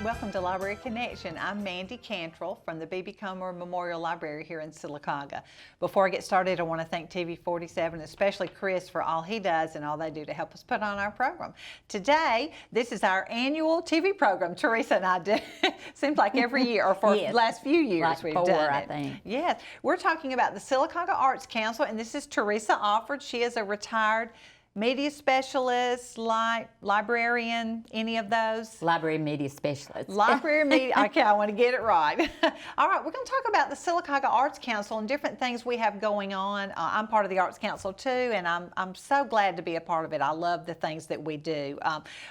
Welcome to Library Connection. I'm Mandy Cantrell from the B.B. Comer Memorial Library here in Sylacauga. Before I get started, I want to thank TV 47, especially Chris, for all he does and all they do to help us put on our program. Today, this is our annual TV program. Teresa and I do. Seems like every year, or for the last few years like we've four, done it. I think. Yes, we're talking about the Sylacauga Arts Council, and this is Teresa Offord. She is a retired media specialist, librarian, any of those? Library media specialist. Library media, okay, I want to get it right. All right, we're going to talk about the Sylacauga Arts Council and different things we have going on. I'm part of the Arts Council too, and I'm so glad to be a part of it. I love the things that we do.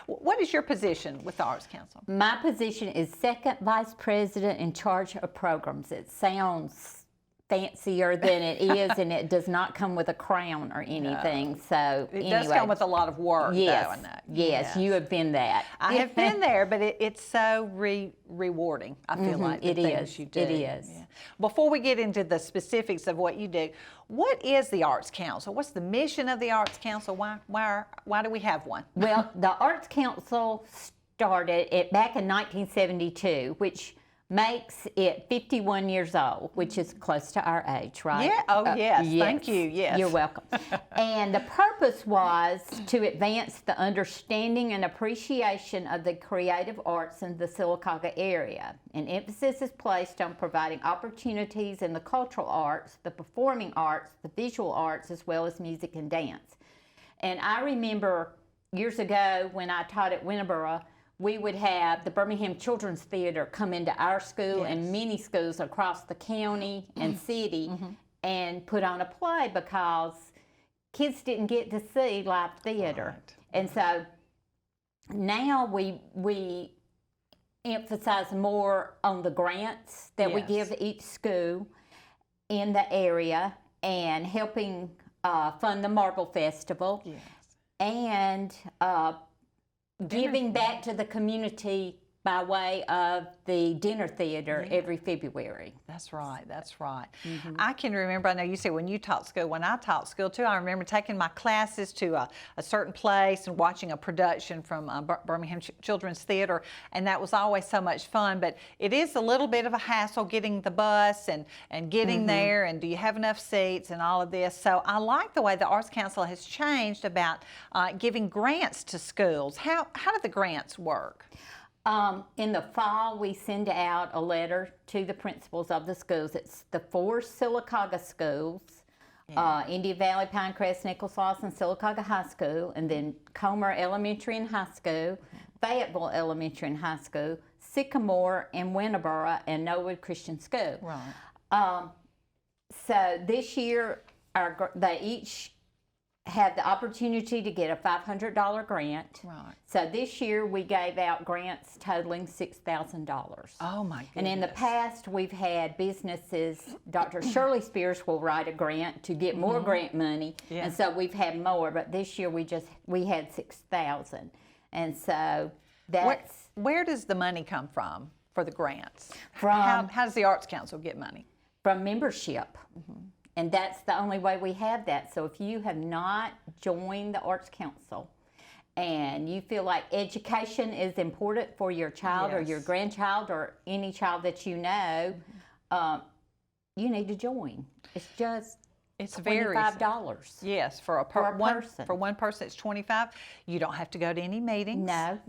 What is your position with the Arts Council? My position is second vice president in charge of programs. It sounds fancier than it is, and it does not come with a crown or anything. No. So it does come with a lot of work. Yes, though, I know. Yes, you have been that. I have been there, but it's so rewarding. I feel like the things you do. It is. Yeah. Before we get into the specifics of what you do, what is the Arts Council? What's the mission of the Arts Council? Why do we have one? Well, the Arts Council started back in 1972, which makes it 51 years old, which is close to our age, right? Yeah. Oh, yes. Thank you. Yes. You're welcome. And the purpose was to advance the understanding and appreciation of the creative arts in the Sylacauga area. And emphasis is placed on providing opportunities in the cultural arts, the performing arts, the visual arts, as well as music and dance. And I remember years ago when I taught at Winterboro, we would have the Birmingham Children's Theater come into our school and many schools across the county and city and put on a play because kids didn't get to see live theater. Right. And so now we emphasize more on the grants that we give each school in the area and helping fund the Marble Festival and giving back to the community by way of the dinner theater every February. That's right, that's right. I can remember, I know you said when you taught school, when I taught school too, I remember taking my classes to a certain place and watching a production from Birmingham Children's Theater, and that was always so much fun, but it is a little bit of a hassle getting the bus and getting there, and do you have enough seats and all of this. So I like the way the Arts Council has changed about giving grants to schools. How do the grants work? In the fall, we send out a letter to the principals of the schools. It's the 4 Sylacauga schools, India Valley, Pinecrest, Nichols Lawson, Sylacauga High School, and then Comer Elementary and High School, Fayetteville Elementary and High School, Sycamore and Winterboro, and Norwood Christian School. Right. So this year, they each have the opportunity to get a $500 grant. Right. So this year we gave out grants totaling $6,000. Oh my goodness. And in the past we've had businesses, Dr. Shirley Spears will write a grant to get more grant money. And so we've had more, but this year we had 6,000. And so that's... Where does the money come from for the grants? How does the Arts Council get money? From membership. And that's the only way we have that. So if you have not joined the Arts Council and you feel like education is important for your child or your grandchild or any child that you know, you need to join. It's just $25. Yes, for a person. For one person, it's $25. You don't have to go to any meetings. No.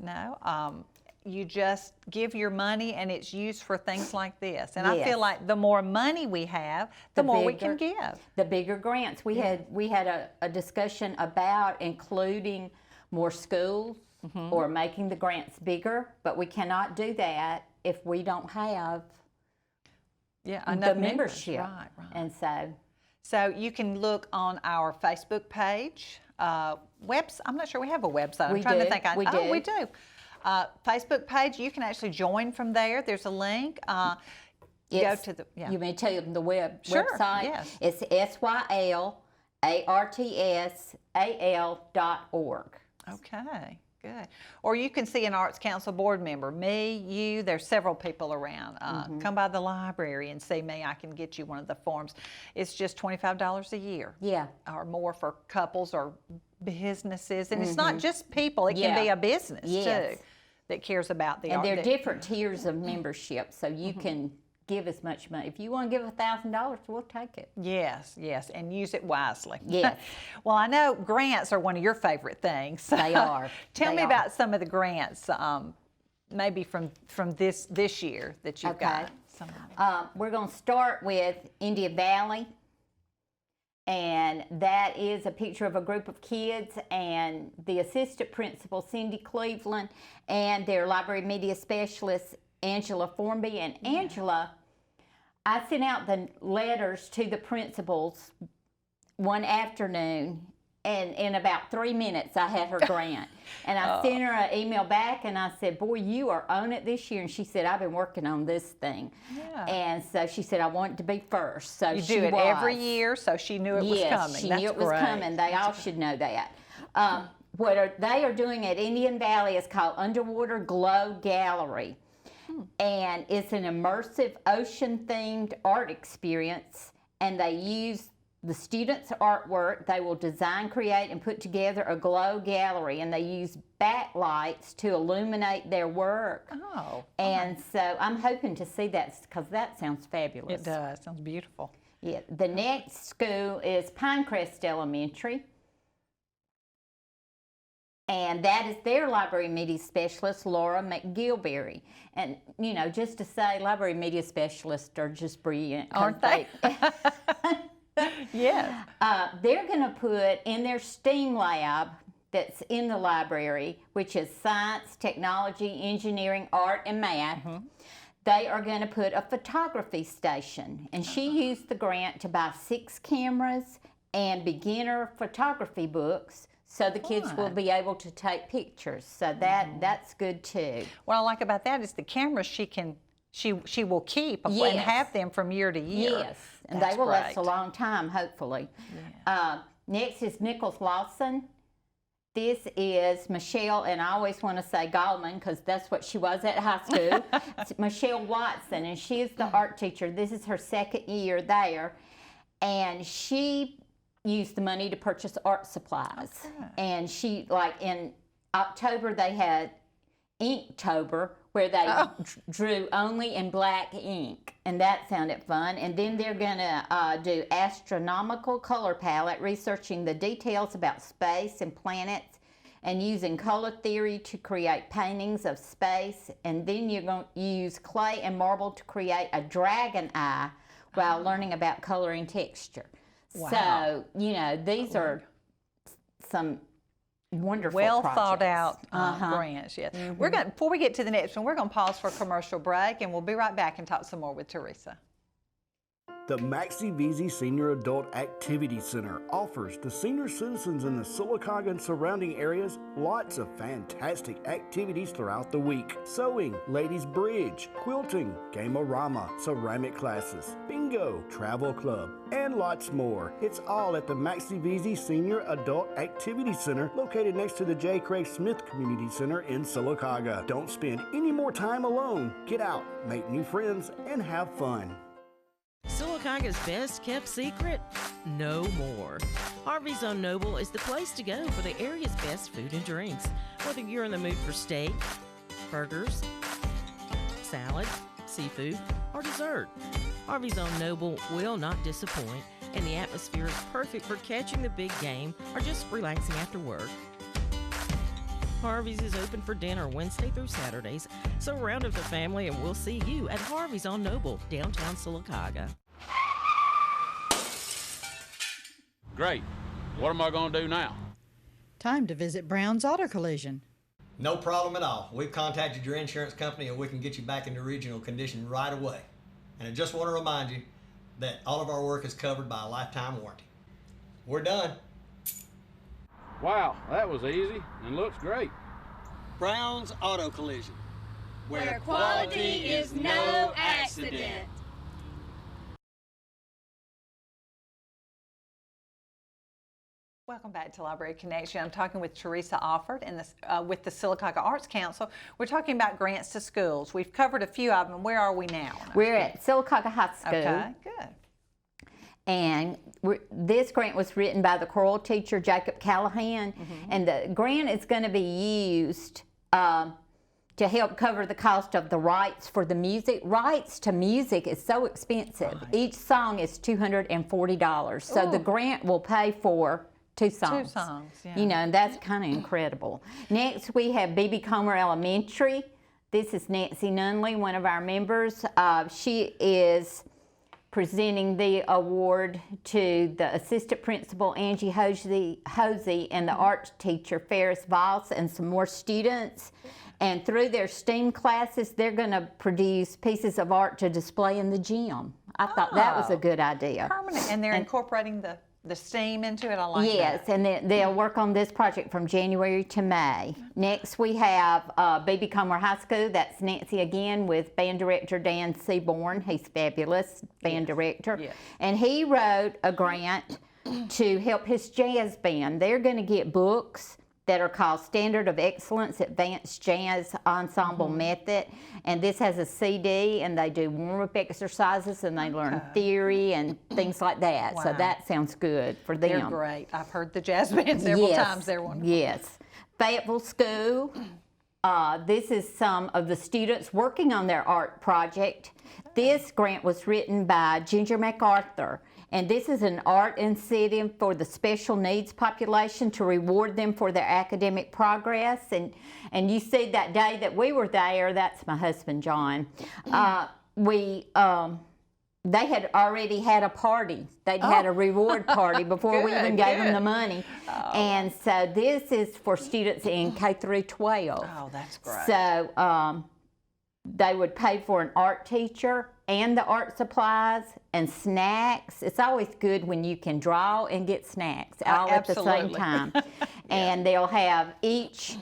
You just give your money and it's used for things like this. And I feel like the more money we have, the more we can give. The bigger grants. We had a discussion about including more schools or making the grants bigger, but we cannot do that if we don't have the membership. Right. And so you can look on our Facebook page. I'm not sure we have a website. I'm trying to think. We do. Facebook page, you can actually join from there. There's a link. Go to the, You may tell them the website. Yes. It's sylartsal.org. Okay, good. Or you can see an Arts Council board member, me, you, there's several people around. Come by the library and see me. I can get you one of the forms. It's just $25 a year. Yeah. Or more for couples or businesses. And it's not just people, it can be a business too. that cares about the And art. there are different tiers of membership, so you can give as much money. If you want to give $1,000, we'll take it. Yes, yes, and use it wisely. Yes. Well, I know grants are one of your favorite things. They are. Tell They me are. about some of the grants, maybe from this year that you've got. Some of them. We're going to start with India Valley, and that is a picture of a group of kids and the assistant principal, Cindy Cleveland, and their library media specialist, Angela Formby. And Angela, I sent out the letters to the principals one afternoon, and in about 3 minutes I had her grant. And I sent her an email back and I said, boy, you are on it this year. And she said, I've been working on this thing. Yeah. And so she said, I want it to be first. So You she do it was. every year, so she knew it was coming. She That's knew it was great. coming. They all should know that. What they are doing at Indian Valley is called Underwater Glow Gallery. And it's an immersive ocean-themed art experience, and they use the students' artwork. They will design, create, and put together a glow gallery, and they use backlights to illuminate their work. Oh. And so I'm hoping to see that, because that sounds fabulous. It does. Sounds beautiful. Yeah. The next school is Pinecrest Elementary. And that is their library media specialist, Laura McGilberry. And, you know, just to say, library media specialists are just brilliant. Aren't they? Yes. They're going to put in their STEAM lab that's in the library, which is science, technology, engineering, art, and math. They are going to put a photography station. And she used the grant to buy 6 cameras and beginner photography books, so the kids will be able to take pictures. So that's good too. What I like about that is the cameras she will keep and Yes. have them from year to year. Yes, and That's they will last a great. long time, hopefully. Next is Nichols Lawson. This is Michelle, and I always want to say Gallman because that's what she was at high school. It's Michelle Watson, and she is the art teacher. This is her 2nd year there, and she used the money to purchase art supplies. Okay. And she, like in October, they had Inktober, where they drew only in black ink, and that sounded fun. And then they're going to do astronomical color palette, researching the details about space and planets, and using color theory to create paintings of space. And then you're going to use clay and marble to create a dragon eye while learning about color and texture. Wow. So, you know, these are some wonderful Well projects. thought out grants. Yes. We're going before we get to the next one, we're going to pause for a commercial break, and we'll be right back and talk some more with Teresa. The Maxie Veazey Senior Adult Activity Center offers the senior citizens in the Sylacauga and surrounding areas lots of fantastic activities throughout the week. Sewing, ladies bridge, quilting, game-o-rama, ceramic classes, bingo, travel club, and lots more. It's all at the Maxie Veazey Senior Adult Activity Center located next to the J. Craig Smith Community Center in Sylacauga. Don't spend any more time alone. Get out, make new friends, and have fun. Sylacauga's best kept secret? No more. Harvey's on Noble is the place to go for the area's best food and drinks. Whether you're in the mood for steak, burgers, salad, seafood, or dessert, Harvey's on Noble will not disappoint, and the atmosphere is perfect for catching the big game or just relaxing after work. Harvey's is open for dinner Wednesday through Saturdays, so round up the family and we'll see you at Harvey's on Noble, downtown Sylacauga. Great. What am I going to do now? Time to visit Brown's Auto Collision. No problem at all. We've contacted your insurance company and we can get you back into original condition right away. And I just want to remind you that all of our work is covered by a lifetime warranty. We're done. Wow, that was easy and looks great. Brown's Auto Collision, where quality is no accident. Welcome back to Library Connection. I'm talking with Teresa Offord and with the Sylacauga Arts Council. We're talking about grants to schools. We've covered a few of them. Where are we now? We're at Sylacauga High School. Okay, good. And this grant was written by the choral teacher, Jacob Callahan. And the grant is going to be used to help cover the cost of the rights for the music. Rights to music is so expensive. Right. Each song is $240. So the grant will pay for 2 songs. 2 songs, yeah. You know, and that's kind of incredible. Next, we have B.B. Comer Elementary. This is Nancy Nunley, one of our members. She is presenting the award to the assistant principal, Angie Hosey, and the art teacher, Ferris Voss, and some more students. And through their STEAM classes, they're going to produce pieces of art to display in the gym. I thought that was a good idea. Permanent, and they're incorporating the STEAM into it. I like that. Yes, and they'll work on this project from January to May. Next, we have B.B. Comer High School. That's Nancy again with band director Dan Seaborn. He's fabulous band director. Yes. And he wrote a grant to help his jazz band. They're going to get books that are called Standard of Excellence Advanced Jazz Ensemble Method. And this has a CD, and they do warm-up exercises, and they learn theory and things like that. So Wow. that sounds good for them. They're great. I've heard the jazz band several times. They're wonderful. Yes. Fayetteville School. This is some of the students working on their art project. This grant was written by Ginger MacArthur. And this is an art incentive for the special needs population to reward them for their academic progress. And you see that day that we were there, that's my husband, John. They had already had a party. They'd had a reward party before we even gave them the money. And so this is for students in K through 12. Oh, that's great. So they would pay for an art teacher and the art supplies and snacks. It's always good when you can draw and get snacks all at the same Absolutely. time. And they'll have each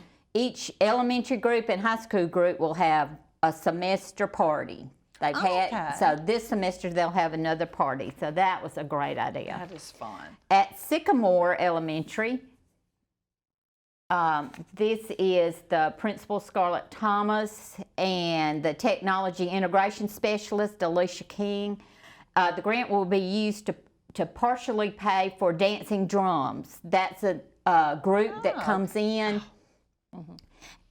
elementary group and high school group will have a semester party. They've had, so this semester they'll have another party. So that was a great idea. That is fun. At Sycamore Elementary, this is the principal, Scarlett Thomas, and the technology integration specialist, Alicia King. The grant will be used to partially pay for dancing drums. That's a group that comes in.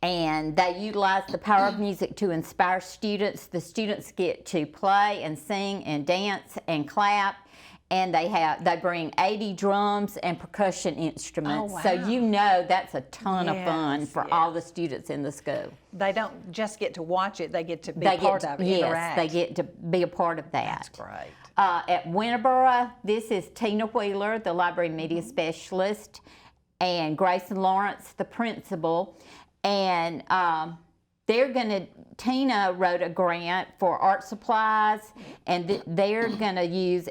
And they utilize the power of music to inspire students. The students get to play and sing and dance and clap. And they bring 80 drums and percussion instruments. Oh, wow. So you know that's a ton of fun Yes, for all the students in the school. They don't just get to watch it, they get to be part of it, yes, interact. they get to be a part of that. That's great. At Winterboro, this is Tina Wheeler, the library media specialist, and Grayson Lawrence, the principal. And Tina wrote a grant for art supplies, and they're going to use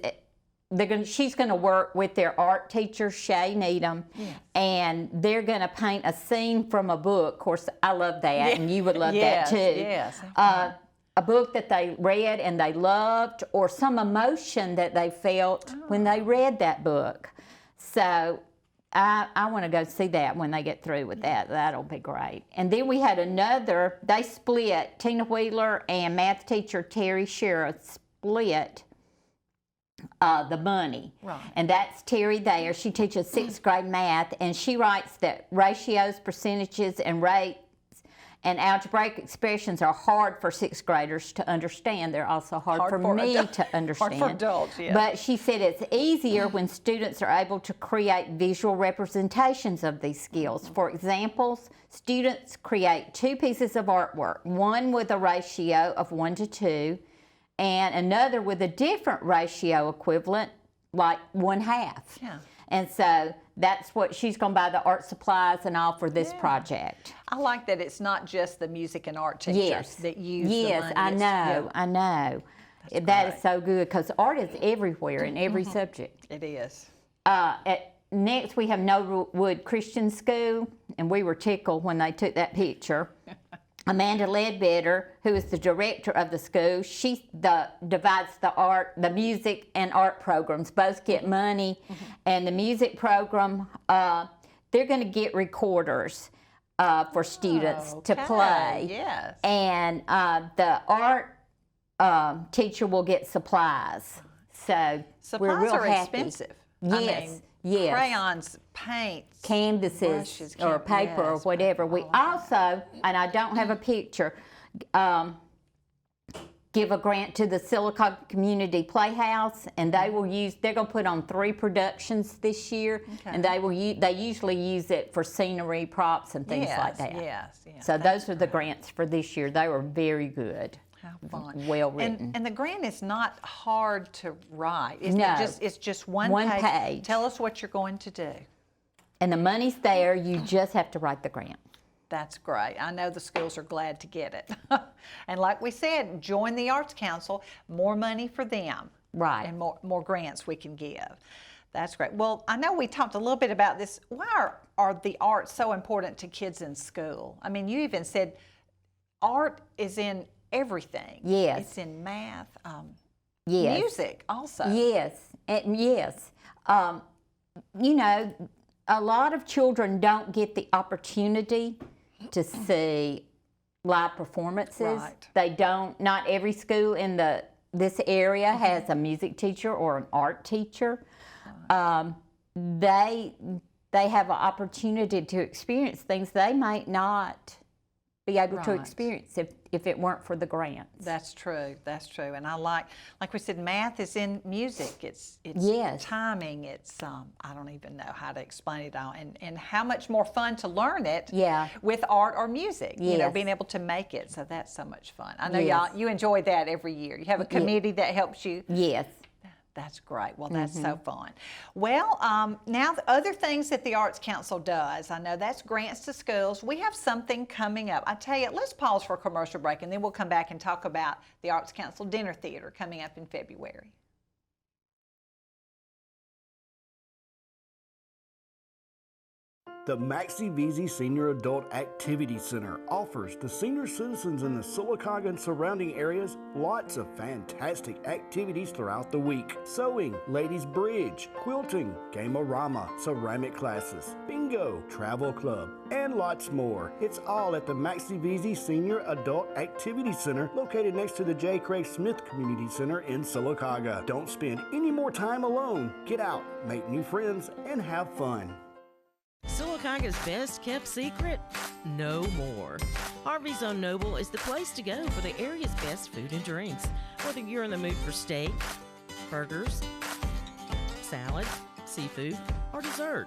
she's going to work with their art teacher, Shay Needham, and they're going to paint a scene from a book. Of course, I love that, and you would love that too. Yes. A book that they read and they loved, or some emotion that they felt when they read that book. So I want to go see that when they get through with that. That'll be great. And then we had they split, Tina Wheeler and math teacher Terry Shearer split the money. Right. And that's Terry there. She teaches 6th grade math, and she writes that ratios, percentages, and rates and algebraic expressions are hard for 6th graders to understand. They're also hard for me to understand. Hard for adults, yeah. But she said it's easier when students are able to create visual representations of these skills. For examples, students create 2 pieces of artwork, one with a ratio of 1 to 2, and another with a different ratio equivalent, like 1/2. Yeah. And so that's what she's going to buy the art supplies and all for this project. I like that it's not just the music and art teachers that use the money. Yes, I know, I know. That is so good because art is everywhere in every subject. It is. Next, we have Nowood Christian School, and we were tickled when they took that picture. Amanda Ledbetter, who is the director of the school, she divides the music and art programs. Both get money, and the music program, they're going to get recorders for students to play. Yes. And the art teacher will get supplies. So Supplies we're real are happy. expensive. Yes. I mean, Yes. crayons, paints, canvases brushes, or paper or yes, whatever. paper, We all of that. also, and I don't have a picture, give a grant to the Silicaca Community Playhouse, and they will use. They're going to put on 3 productions this year, and they will. They usually use it for scenery, props, and things like that. Yes. So those are the grants for this year. They were very good. How fun. Well written. And the grant is not hard to write. It's No. it's just one page. Tell us what you're going to do. And the money's there. You just have to write the grant. That's great. I know the schools are glad to get it. And like we said, join the Arts Council, more money for them. Right. And more grants we can give. That's great. Well, I know we talked a little bit about this. Why are the arts so important to kids in school? I mean, you even said art is in everything. Yes. It's in math, Yes. music also. Yes, yes. You know, a lot of children don't get the opportunity to see live performances. Right. They don't. Not every school in this area has a music teacher or an art teacher. They have an opportunity to experience things they might not be able to Right. experience if it weren't for the grants. That's true. That's true. And I like we said, math is in music. It's Yes. timing. It's I don't even know how to explain it all. And how much more fun to learn it. Yeah. With art or music. You know, Yes. being able to make it. So that's so much fun. I know Yes. you enjoy that every year. You have a committee that helps you. Yes. That's great. Well, that's so fun. Well, now the other things that the Arts Council does, I know that's grants to schools. We have something coming up. I tell you, let's pause for a commercial break, and then we'll come back and talk about the Arts Council Dinner Theater coming up in February. The Maxie Veazey Senior Adult Activity Center offers the senior citizens in the Silicaca and surrounding areas lots of fantastic activities throughout the week. Sewing, ladies bridge, quilting, game-orama, ceramic classes, bingo, travel club, and lots more. It's all at the Maxie Veazey Senior Adult Activity Center located next to the J. Craig Smith Community Center in Silicaca. Don't spend any more time alone. Get out, make new friends, and have fun. Silicaca's best kept secret? No more. Harvey's on Noble is the place to go for the area's best food and drinks. Whether you're in the mood for steak, burgers, salad, seafood, or dessert,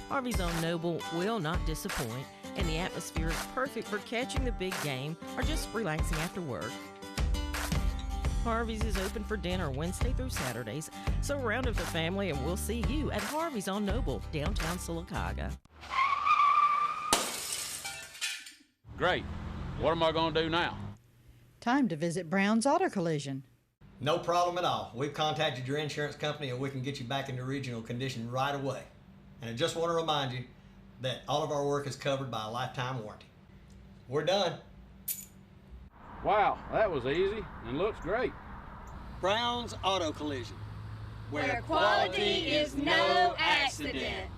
Harvey's on Noble will not disappoint, and the atmosphere is perfect for catching the big game or just relaxing after work. Harvey's is open for dinner Wednesday through Saturdays, so round up the family and we'll see you at Harvey's on Noble, downtown Silicaca. Great. What am I going to do now? Time to visit Brown's Auto Collision. No problem at all. We've contacted your insurance company and we can get you back into original condition right away. And I just want to remind you that all of our work is covered by a lifetime warranty. We're done. Wow, that was easy and looks great. Brown's Auto Collision. Where quality is no accident.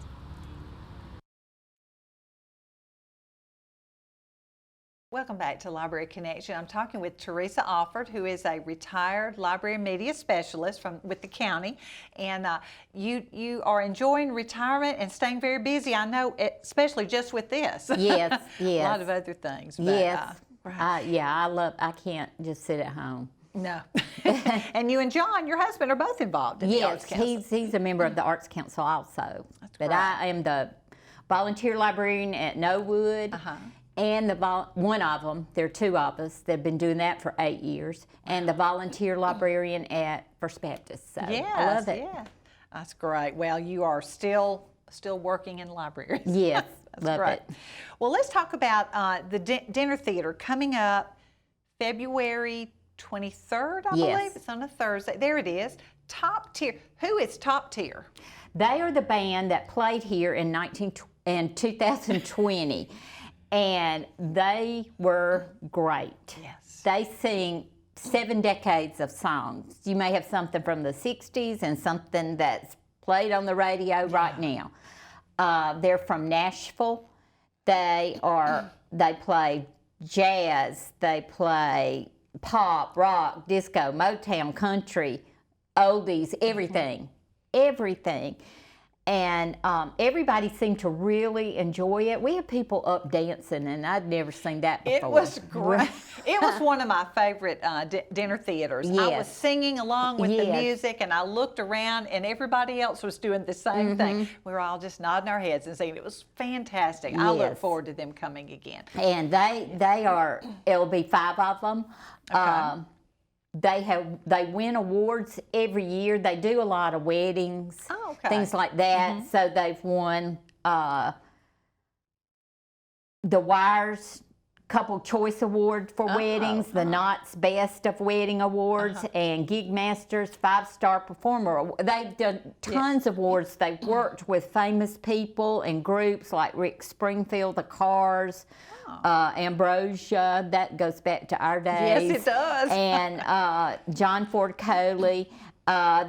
Welcome back to Library Connection. I'm talking with Teresa Offord, who is a retired library and media specialist with the county, and you are enjoying retirement and staying very busy. I know, especially just with this. Yes, A lot of other things. But, Yes. right. I can't just sit at home. No. And you and John, your husband, are both involved in the Arts Yes, Council. he's a member of the Arts Council also. But great. I am the volunteer librarian at Nowood. And one of them, there are 2 of us that have been doing that for 8 years, and the volunteer librarian at First Baptist. So Yes, I love it. yeah. That's great. Well, you are still working in libraries. Yes, That's love great. it. Well, let's talk about the dinner theater coming up February 23rd, I Yes. believe. It's on a Thursday. There it is. Top Tier. Who is Top Tier? They are the band that played here in 2020, and they were great. Yes. They sing 7 decades of songs. You may have something from the 60s and something that's played on the radio right now. They're from Nashville. They play jazz. They play pop, rock, disco, Motown, country, oldies, everything. And everybody seemed to really enjoy it. We had people up dancing, and I'd never seen that before. It was great. It was one of my favorite dinner theaters. I was Yes. singing along with the Yes. music, and I looked around, and everybody else was doing the same thing. We were all just nodding our heads and singing. It was fantastic. I look Yes. forward to them coming again. And it'll be 5 of them. Okay. They win awards every year. They do a lot of weddings, Oh, okay. things like that. So they've won the Wire's Couple Choice Award for weddings, the Knott's Best of Wedding Awards, and Gig Masters 5-Star Performer. They've done tons of awards. They've worked with famous people and groups like Rick Springfield, the Cars, Ambrosia. That goes back to our days. Yes, it does. And John Ford Coley.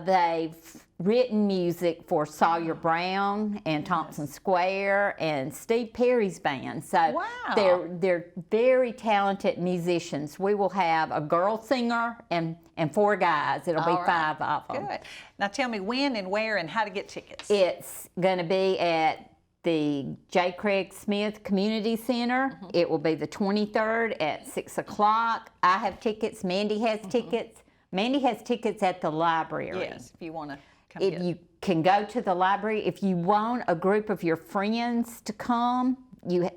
They've written music for Sawyer Brown and Thompson Square and Steve Perry's band. So Wow. they're very talented musicians. We will have a girl singer and 4 guys. It'll be All right. 5 of them. Good. Now tell me when and where and how to get tickets. It's going to be at the J. Craig Smith Community Center. It will be the 23rd at 6 o'clock. I have tickets. Mandy has tickets. Mandy has tickets at the library. Yes, if you want to come If get you can go to the library, if you want a group of your friends to come, you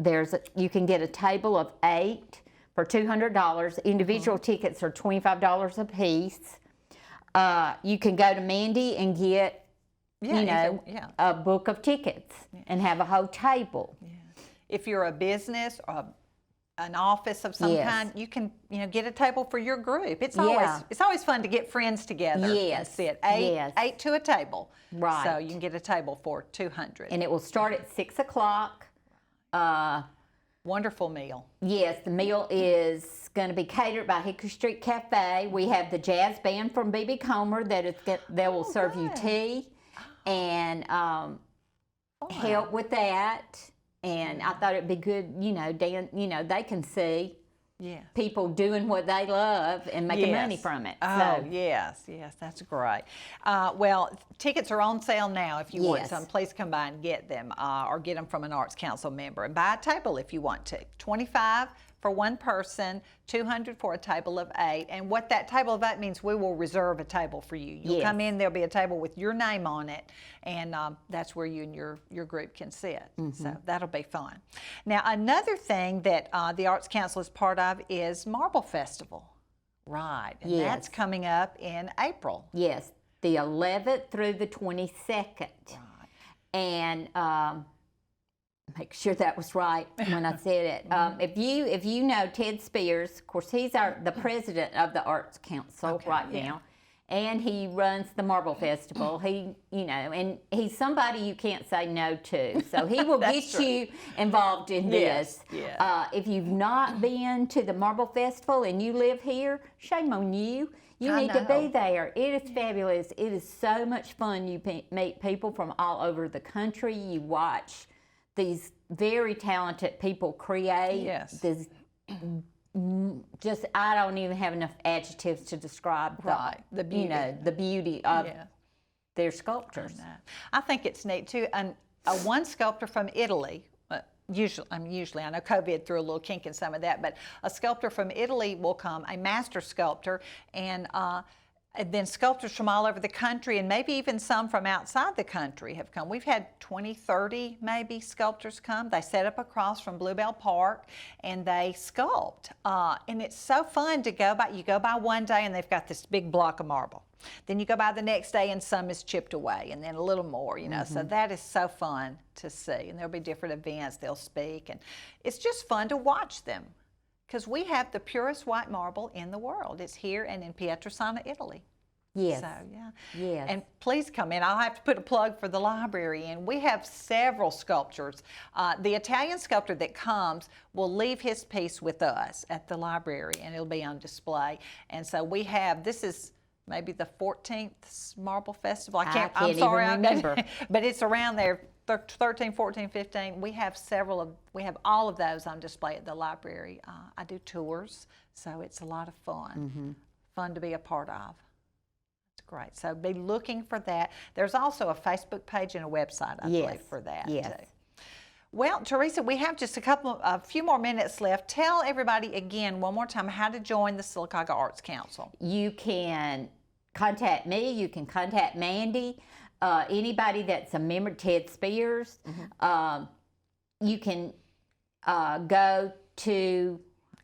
can get a table of 8 for $200. Individual tickets are $25 a piece. You can go to Mandy and get, a book of tickets and have a whole table. If you're a business or an office of some Yes. kind, you can get a table for your group. It's Yeah. always fun to get friends together and Yes. sit eight Yes. to a table. Right. So you can get a table for $200. And it will start at 6 o'clock. Wonderful meal. Yes, the meal is going to be catered by Hickory Street Cafe. We have the jazz band from B.B. Comer they will serve you good. tea and help with that. And I thought it'd be good, they can see Yes. people doing what they love and making Yes. money from it. Oh, So, yes, that's great. Well, tickets are on sale now if you want Yes. some. Please come by and get them or get them from an Arts Council member. And buy a table if you want to. $25 for one person, $200 for a table of 8. And what that table of 8 means, we will reserve a table for you. You'll Yes. come in, there'll be a table with your name on it, and that's where you and your group can sit. So that'll be fun. Now, another thing that the Arts Council is part of is Marble Festival. Right, and that's Yes. coming up in April. yes, the 11th through the 22nd. Right. And make sure that was right when I said it. If you know Ted Spears, of course he's the president of the Arts Council now, and he runs the Marble Festival. And he's somebody you can't say no to. So he will get you involved in this. Yes. If you've not been to the Marble Festival and you live here, shame on you. You I need to be know. there. It is fabulous. It is so much fun. You meet people from all over the country. You watch these very talented people create Yes. this. I don't even have enough adjectives to describe the beauty. the beauty of Yeah. their sculptures. I think it's neat too. And one sculptor from Italy, usually I know COVID threw a little kink in some of that, but a sculptor from Italy will come, a master sculptor, and then sculptors from all over the country, and maybe even some from outside the country have come. We've had 20, 30 maybe sculptors come. They set up across from Bluebell Park and they sculpt. And it's so fun to go by. You go by one day and they've got this big block of marble. Then you go by the next day and some is chipped away, and then a little more, So that is so fun to see. And there'll be different events, they'll speak, and it's just fun to watch them. Because we have the purest white marble in the world. It's here and in Pietrasanta, Italy. Yes. So, yeah. Yes. And please come in. I'll have to put a plug for the library. And we have several sculptures. The Italian sculptor that comes will leave his piece with us at the library, and it'll be on display. And so we have, this is maybe the 14th Marble Festival. I can't I'm sorry, even remember. but it's around there. 13, 14, 15. We have all of those on display at the library. I do tours, so it's a lot of fun. Fun to be a part of. It's great. So be looking for that. There's also a Facebook page and a website, I believe, for that too. Well, Teresa, we have just a few more minutes left. Tell everybody again one more time how to join the Sylacauga Arts Council. You can contact me. You can contact Mandy. Anybody that's a member, Ted Spears. You can go to...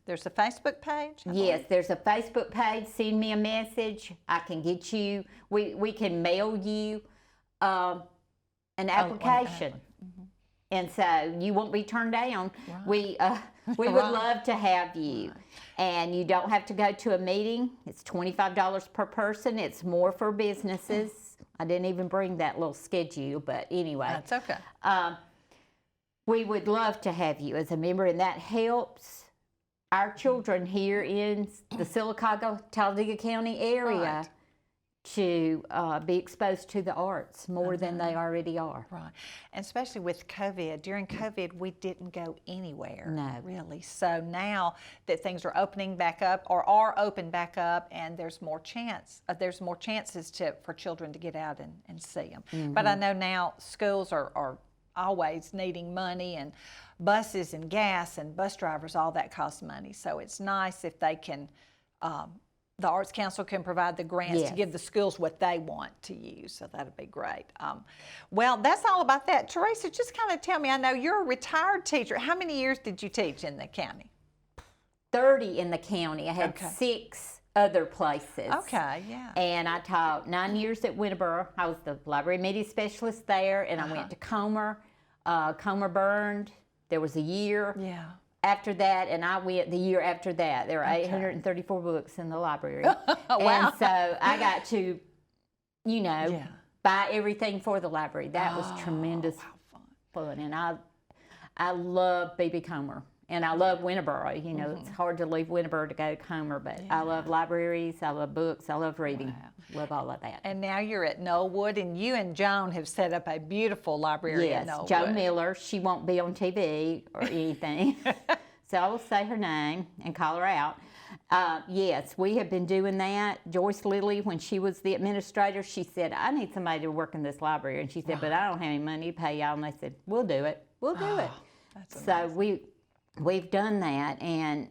There's a Facebook page? Yes, there's a Facebook page. Send me a message. I can get you, we can mail you an application. And so you won't be turned down. We would love to have you. And you don't have to go to a meeting. It's $25 per person. It's more for businesses. I didn't even bring that little schedule, but anyway. That's okay. We would love to have you as a member, and that helps our children here in the Sylacauga, Talladega County area to be exposed to the arts more than they already are. Right, and especially with COVID. During COVID, we didn't go anywhere. No. Really. So now that things are opening back up, or are open back up, and there's more chances for children to get out and see them. But I know now schools are always needing money, and buses and gas and bus drivers, all that costs money. So it's nice if they can, the Arts Council can provide the grants to give the schools what they want to use. So that'd be great. Well, that's all about that. Teresa, just kind of tell me, I know you're a retired teacher. How many years did you teach in the county? 30 in the county. I had 6 other places. Okay, yeah. And I taught 9 years at Winterboro. I was the library media specialist there, and I went to Comer. Comer burned. There was a year after that, and I went the year after that. There were 834 books in the library. And so I got to, buy everything for the library. That was tremendous fun. And I love B.B. Comer. And I love Winterboro. It's hard to leave Winterboro to go to Comer, but I love libraries, I love books, I love reading. Love all of that. And now you're at Knollwood, and you and Joan have set up a beautiful library at Knollwood. Joan Miller. She won't be on TV or anything, so I will say her name and call her out. Yes, we have been doing that. Joyce Lilly, when she was the administrator, she said, I need somebody to work in this library. And she said, but I don't have any money to pay y'all. And they said, we'll do it. We'll do it. That's so we've done that, and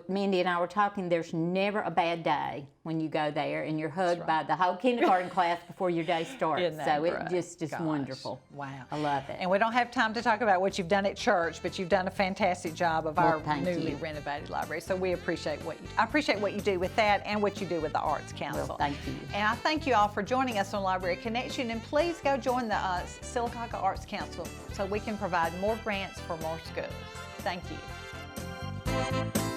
Mindy and I were talking, there's never a bad day when you go there and you're hugged by the whole kindergarten class before your day starts. So it just is wonderful. Wow. I love it. And we don't have time to talk about what you've done at church, but you've done a fantastic job of our newly renovated library. So we appreciate I appreciate what you do with that and what you do with the Arts Council. Well, thank you. And I thank you all for joining us on Library Connection, and please go join the Sylacauga Arts Council so we can provide more grants for more schools. Thank you.